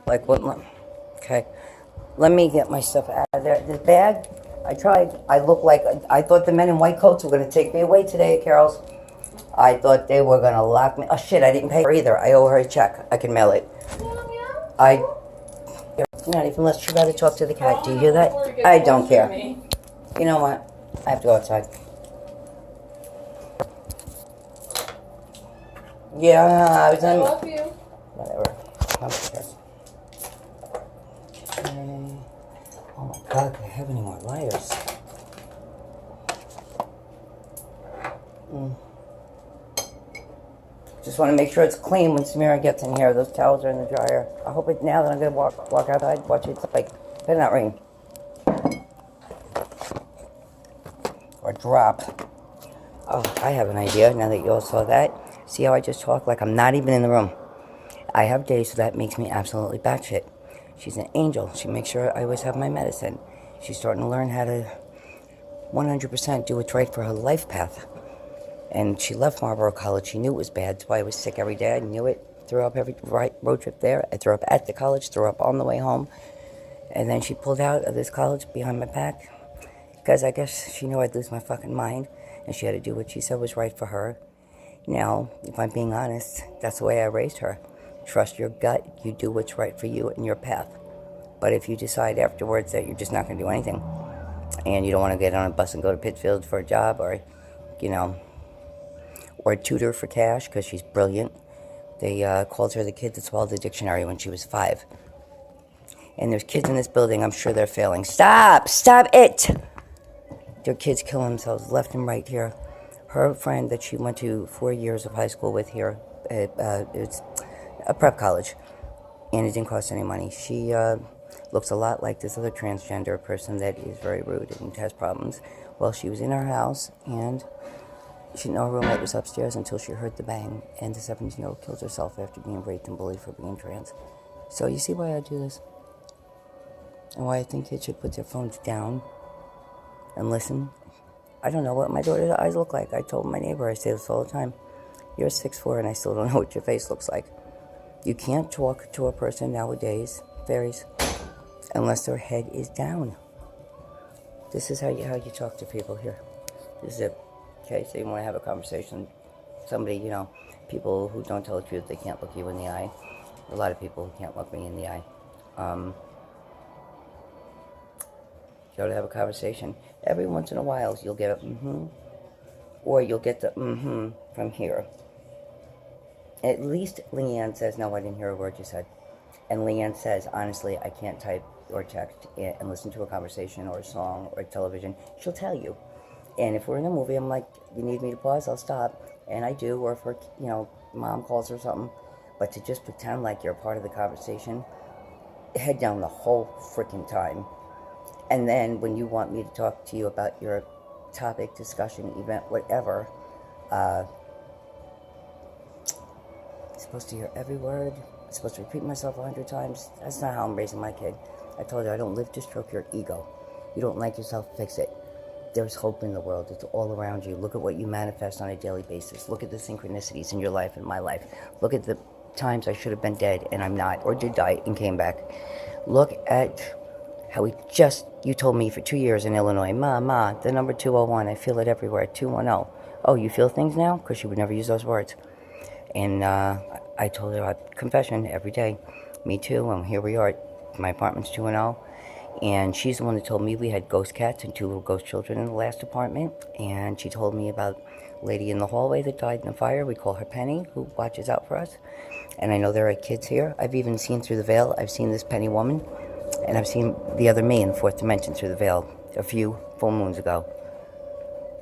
Like what? Okay. Let me get my stuff out of there. This bag, I tried. I look like, I thought the men in white coats were going to take me away today, Carol's. I thought they were going to lock me. Oh, shit, I didn't pay her either. I owe her a check. I can mail it. I, you're not even unless you got to talk to the cat. Do you hear that? I don't care. You know what? I have to go outside. Yeah, I was in. I love you. Whatever. Okay. Oh my God, do I have any more liars? Just want to make sure it's clean when Samira gets in here. Those towels are in the dryer. I hope it now that I'm going to walk outside, watch it like, better not rain. Or drop. Oh, I have an idea now that you all saw that. See how I just talk like I'm not even in the room? I have days, so that makes me absolutely batshit. She's an angel. She makes sure I always have my medicine. She's starting to learn how to 100% do what's right for her life path. And she left Marlboro College. She knew it was bad. That's why I was sick every day. I knew it. Threw up every road trip there. I threw up at the college, threw up on the way home. And then she pulled out of this college behind my back because I guess she knew I'd lose my fucking mind. And she had to do what she said was right for her. Now, if I'm being honest, that's the way I raised her. Trust your gut. You do what's right for you and your path. But if you decide afterwards that you're just not going to do anything and you don't want to get on a bus and go to Pittsfield for a job or, you know, or a tutor for cash because she's brilliant. They called her the kid that swallowed the dictionary when she was 5. And there's kids in this building, I'm sure they're failing. Stop! Stop it! Their kids kill themselves left and right here. Her friend that she went to 4 years of high school with here, it's a prep college, and it didn't cost any money. She looks a lot like this other transgender person that is very rude and has problems. Well, she was in her house, and she didn't know her roommate was upstairs until she heard the bang, and the 17-year-old killed herself after being raped and bullied for being trans. So you see why I do this? And why I think kids should put their phones down and listen. I don't know what my daughter's eyes look like. I told my neighbor, I say this all the time. You're 6'4", and I still don't know what your face looks like. You can't talk to a person nowadays, fairies, unless their head is down. This is how you talk to people here. This is it. Okay, so you want to have a conversation. Somebody, you know, people who don't tell the truth, they can't look you in the eye. A lot of people who can't look me in the eye. Go to have a conversation. Every once in a while, you'll get a mm-hmm, or you'll get the mm-hmm from here. At least Leanne says, no, I didn't hear a word you said. And Leanne says, honestly, I can't type or text and listen to a conversation or a song or television. She'll tell you. And if we're in a movie, I'm like, you need me to pause? I'll stop. And I do, or if her, you know, mom calls or something. But to just pretend like you're a part of the conversation, head down the whole freaking time. And then when you want me to talk to you about your topic, discussion, event, whatever, I'm supposed to hear every word. I'm supposed to repeat myself 100 times. That's not how I'm raising my kid. I told her I don't live to stroke your ego. You don't like yourself, fix it. There's hope in the world. It's all around you. Look at what you manifest on a daily basis. Look at the synchronicities in your life and my life. Look at the times I should have been dead and I'm not, or did die and came back. Look at how you told me for 2 years in Illinois, Ma, the number 201, I feel it everywhere, 210. Oh, you feel things now? Because she would never use those words. And I told her, confession every day, me too, and here we are, my apartment's 210. And she's the one that told me we had ghost cats and 2 little ghost children in the last apartment. And she told me about a lady in the hallway that died in a fire. We call her Penny, who watches out for us. And I know there are kids here. I've even seen through the veil. I've seen this Penny woman. And I've seen the other me in the 4th dimension through the veil a few full moons ago.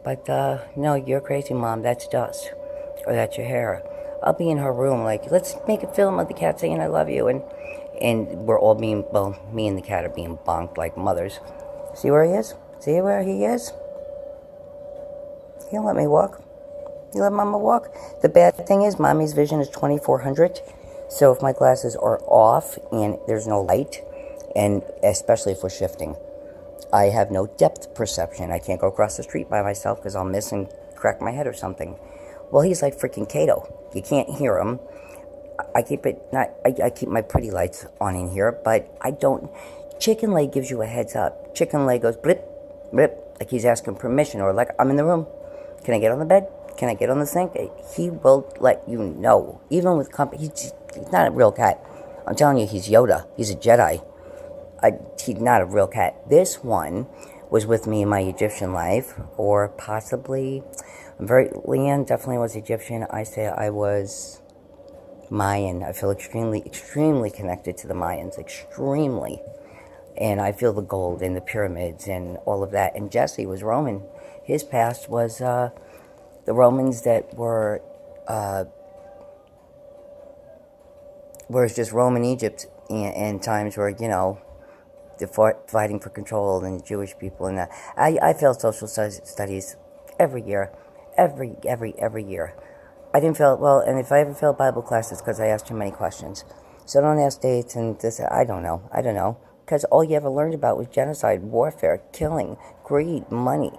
But no, you're crazy, Mom. That's dust. Or that's your hair. I'll be in her room like, let's make a film of the cat saying I love you. And we're all being, well, me and the cat are being bonked like mothers. See where he is? See where he is? He'll let me walk. You let Mama walk? The bad thing is Mommy's vision is 2400. So if my glasses are off and there's no light, and especially if we're shifting, I have no depth perception. I can't go across the street by myself because I'll miss and crack my head or something. Well, he's like freaking Kato. You can't hear him. I keep it not. I keep my pretty lights on in here, but I don't. Chicken leg gives you a heads up. Chicken leg goes blip, blip, like he's asking permission, or like I'm in the room. Can I get on the bed? Can I get on the sink? He will let you know, even with company. He's not a real cat. I'm telling you, he's Yoda. He's a Jedi. He's not a real cat. This one was with me in my Egyptian life, or possibly, Leanne definitely was Egyptian. I say I was Mayan. I feel extremely, extremely connected to the Mayans, extremely. And I feel the gold in the pyramids and all of that. And Jesse was Roman. His past was the Romans that were just Roman Egypt and times where, the fighting for control and Jewish people and that. I failed social studies every year, every year. I didn't fail, well, and if I ever failed Bible class, it's because I asked too many questions. So don't ask dates and this, I don't know. Because all you ever learned about was genocide, warfare, killing, greed, money.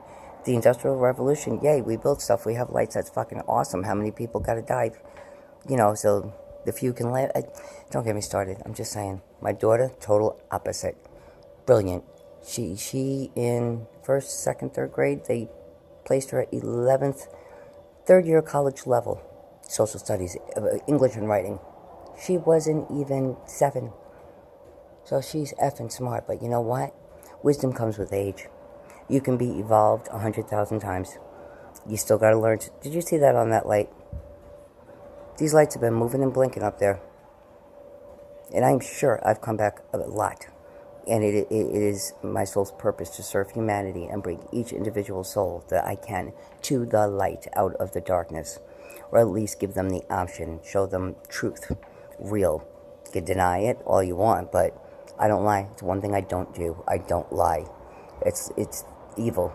The Industrial Revolution, yay, we built stuff, we have lights, that's fucking awesome. How many people gotta die? So the few can live. Don't get me started, I'm just saying. My daughter, total opposite. Brilliant. She in first, second, third grade, they placed her at 11th, third year college level, social studies, English and writing. She wasn't even 7. So she's effing smart, but you know what? Wisdom comes with age. You can be evolved 100,000 times. You still gotta learn. Did you see that on that light? These lights have been moving and blinking up there. And I'm sure I've come back a lot. And it is my soul's purpose to serve humanity and bring each individual soul that I can to the light out of the darkness. Or at least give them the option, show them truth, real. You can deny it all you want, but I don't lie. It's one thing I don't do. I don't lie. It's evil.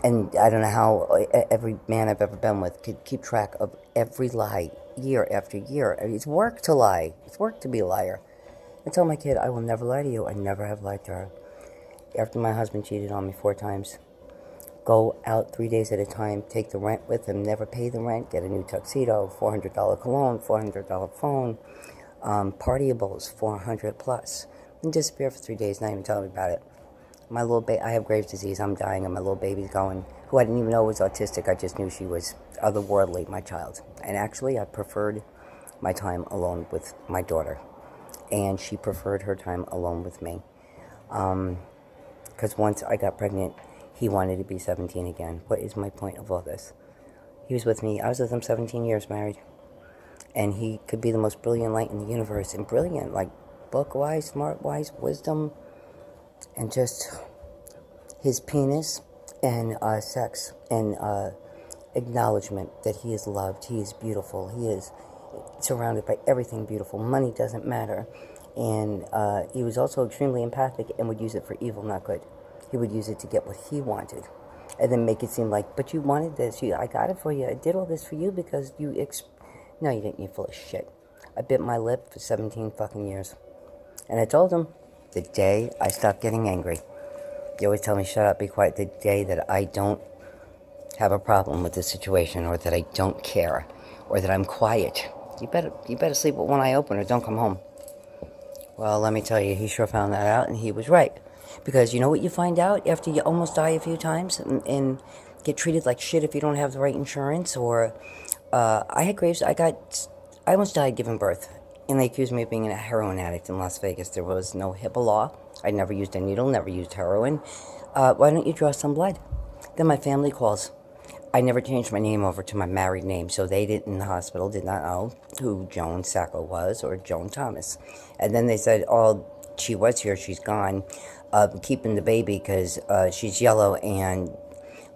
And I don't know how every man I've ever been with could keep track of every lie year after year. I mean, it's work to lie. It's work to be a liar. I tell my kid, I will never lie to you. I never have lied to her. After my husband cheated on me 4 times, go out 3 days at a time, take the rent with him, never pay the rent, get a new tuxedo, $400 cologne, $400 phone, partyables, 400 plus, and disappear for 3 days, not even tell me about it. My little baby, I have Graves' disease, I'm dying, and my little baby's going, who I didn't even know was autistic, I just knew she was otherworldly, my child. And actually, I preferred my time alone with my daughter. And she preferred her time alone with me. Because once I got pregnant, he wanted to be 17 again. What is my point of all this? He was with me. I was with him 17 years married. And he could be the most brilliant light in the universe. And brilliant, like book-wise, smart-wise, wisdom. And just his penis and sex and acknowledgement that he is loved. He is beautiful. He is surrounded by everything beautiful. Money doesn't matter. And he was also extremely empathic and would use it for evil, not good. He would use it to get what he wanted and then make it seem like, but you wanted this. I got it for you. I did all this for you because you no, you didn't. You're full of shit. I bit my lip for 17 fucking years. And I told him the day I stopped getting angry. You always tell me, shut up, be quiet. The day that I don't have a problem with the situation, or that I don't care, or that I'm quiet, you better sleep with one eye open or don't come home. Well, let me tell you, he sure found that out, and he was right. Because you know what you find out after you almost die a few times and get treated like shit if you don't have the right insurance? Or I had Graves. I almost died giving birth, and they accused me of being a heroin addict in Las Vegas. There was no HIPAA law. I never used a needle, never used heroin. Why don't you draw some blood? Then my family calls. I never changed my name over to my married name, so they didn't, in the hospital, did not know who Joan Sacco was or Joan Thomas. And then they said, oh, she was here, she's gone, keeping the baby because she's yellow and,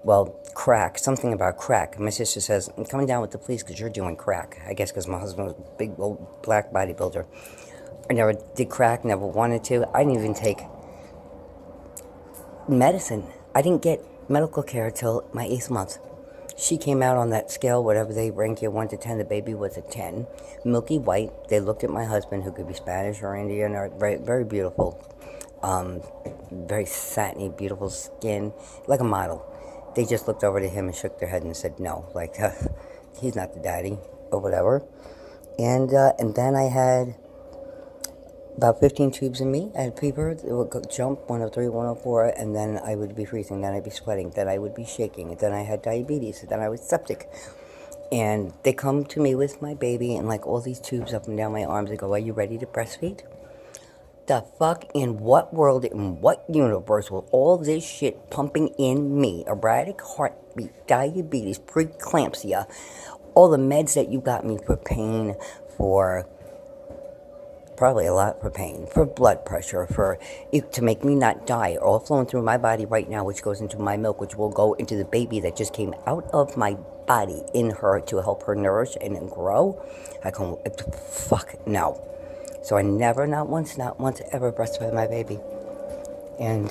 well, crack, something about crack. My sister says, I'm coming down with the police because you're doing crack. I guess because my husband was a big old black bodybuilder. I never did crack, never wanted to. I didn't even take medicine. I didn't get medical care till my 8th month. She came out on that scale, whatever they rank you, 1 to 10, the baby was a 10. Milky white. They looked at my husband, who could be Spanish or Indian, or very, very beautiful, very satiny, beautiful skin, like a model. They just looked over to him and shook their head and said no, like, he's not the daddy, or whatever. And then I had about 15 tubes in me. I had fever. It would jump 103, 104, and then I would be freezing. Then I'd be sweating. Then I would be shaking. Then I had diabetes. Then I was septic. And they come to me with my baby and like all these tubes up and down my arms. They go, "Are you ready to breastfeed?" The fuck, in what world, in what universe will all this shit pumping in me, erratic heartbeat, diabetes, preeclampsia, all the meds that you got me for pain, for probably a lot for pain, for blood pressure, to make me not die, are all flowing through my body right now, which goes into my milk, which will go into the baby that just came out of my body in her to help her nourish and grow. I can, fuck, no. So I never, not once, ever breastfed my baby. And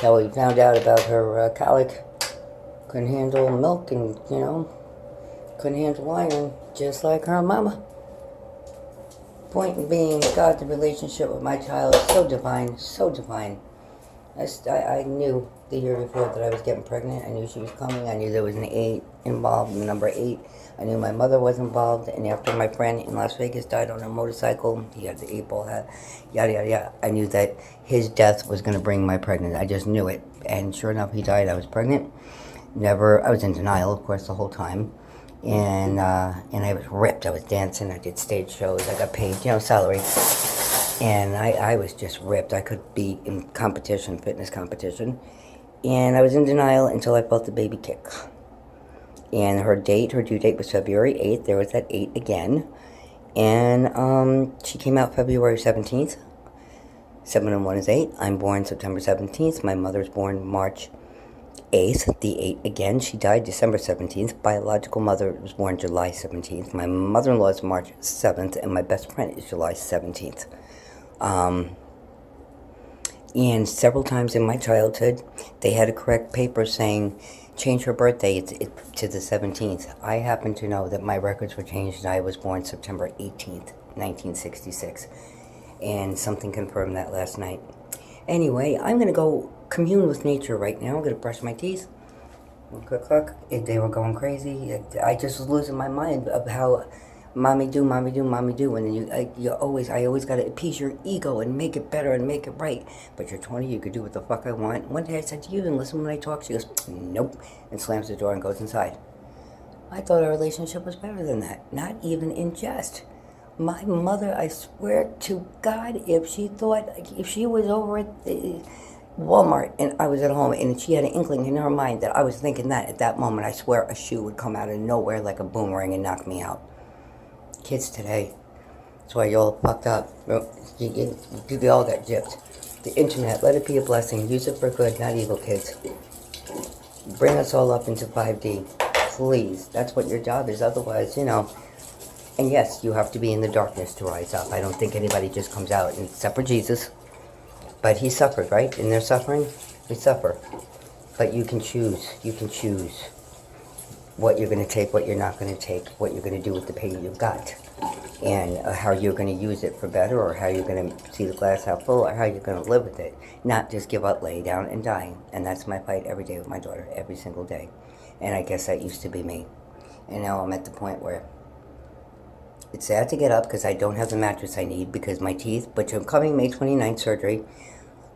now we found out about her colic. Couldn't handle milk and, couldn't handle iron, just like her mama. Point being, God, the relationship with my child is so divine, so divine. I knew the year before that I was getting pregnant. I knew she was coming. I knew there was an 8 involved, number 8. I knew my mother was involved. And after my friend in Las Vegas died on a motorcycle, he had the 8-ball hat, yada, yada, yada. I knew that his death was going to bring my pregnancy. I just knew it. And sure enough, he died. I was pregnant. I was in denial, of course, the whole time. And I was ripped. I was dancing. I did stage shows. I got paid, salary. And I was just ripped. I could be in competition, fitness competition. And I was in denial until I felt the baby kick. And her due date was February 8th. There was that 8 again. And she came out February 17th. 7 and 1 is 8. I'm born September 17th. My mother's born March 8th, the 8 again. She died December 17th. Biological mother was born July 17th. My mother-in-law is March 7th, and my best friend is July 17th. And several times in my childhood, they had to correct paper saying, change her birthday to the 17th. I happen to know that my records were changed and I was born September 18th, 1966. And something confirmed that last night. Anyway, I'm going to go commune with nature right now. I'm going to brush my teeth. Cook. They were going crazy. I just was losing my mind of how mommy do. And then I always got to appease your ego and make it better and make it right. But you're 20, you could do what the fuck I want. One day I said to you, and listen when I talk. She goes, nope, and slams the door and goes inside. I thought our relationship was better than that. Not even in jest. My mother, I swear to God, if she was over at Walmart and I was at home and she had an inkling in her mind that I was thinking that at that moment, I swear a shoe would come out of nowhere like a boomerang and knock me out. Kids today, that's why you're all fucked up. You all got gypped. The internet, let it be a blessing. Use it for good, not evil, kids. Bring us all up into 5D. Please. That's what your job is. Otherwise, And yes, you have to be in the darkness to rise up. I don't think anybody just comes out, except for Jesus. But he suffered, right? In their suffering, we suffer. But you can choose. You can choose what you're going to take, what you're not going to take, what you're going to do with the pain you've got, and how you're going to use it for better, or how you're going to see the glass half full, or how you're going to live with it. Not just give up, lay down, and die. And that's my fight every day with my daughter, every single day. And I guess that used to be me. And now I'm at the point where it's sad to get up because I don't have the mattress I need because my teeth, but I'm coming May 29th surgery.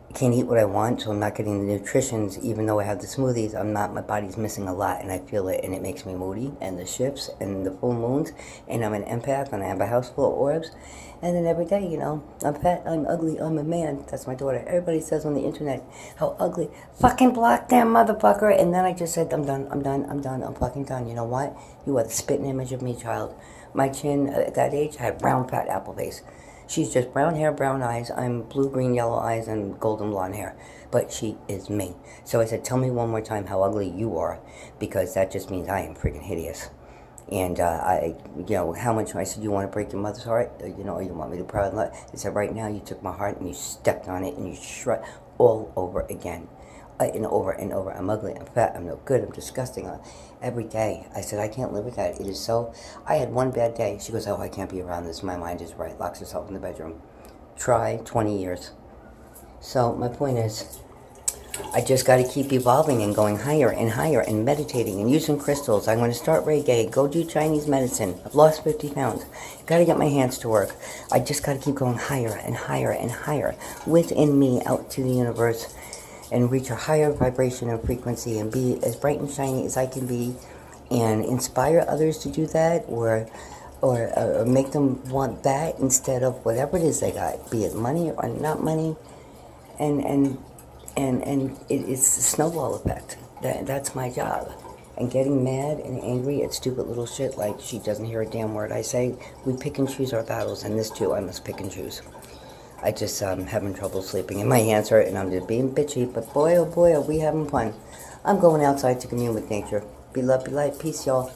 I can't eat what I want, so I'm not getting the nutritions. Even though I have the smoothies, my body's missing a lot, and I feel it, and it makes me moody, and the shifts, and the full moons, and I'm an empath, and I have a house full of orbs, and then every day, I'm fat, I'm ugly, I'm a man. That's my daughter. Everybody says on the internet, how ugly. Fucking block them, motherfucker. And then I just said, I'm done, I'm fucking done. You know what? You are the spitting image of me, child. My chin, at that age, I had brown, fat apple face. She's just brown hair, brown eyes. I'm blue, green, yellow eyes, and golden blonde hair. But she is me. So I said, tell me one more time how ugly you are, because that just means I am freaking hideous. And how much, I said, you want to break your mother's heart? Or you want me to proud love? I said, right now you took my heart and you stepped on it and you shred all over again. And over and over. I'm ugly, I'm fat, I'm no good, I'm disgusting. Every day. I said, I can't live with that. It is so. I had one bad day. She goes, oh, I can't be around this. My mind is right. Locks herself in the bedroom. Try 20 years. So my point is, I just got to keep evolving and going higher and meditating and using crystals. I'm going to start Reiki, go do Chinese medicine. I've lost 50 pounds. Got to get my hands to work. I just got to keep going higher and higher and higher within me out to the universe and reach a higher vibration and frequency and be as bright and shiny as I can be and inspire others to do that or make them want that instead of whatever it is they got, be it money or not money. And it's the snowball effect. That's my job. And getting mad and angry at stupid little shit like she doesn't hear a damn word I say. We pick and choose our battles, and this too, I must pick and choose. I just having trouble sleeping, and my hands hurt, and I'm just being bitchy. But boy, oh boy, are we having fun. I'm going outside to commune with nature. Be love, be light. Peace, y'all.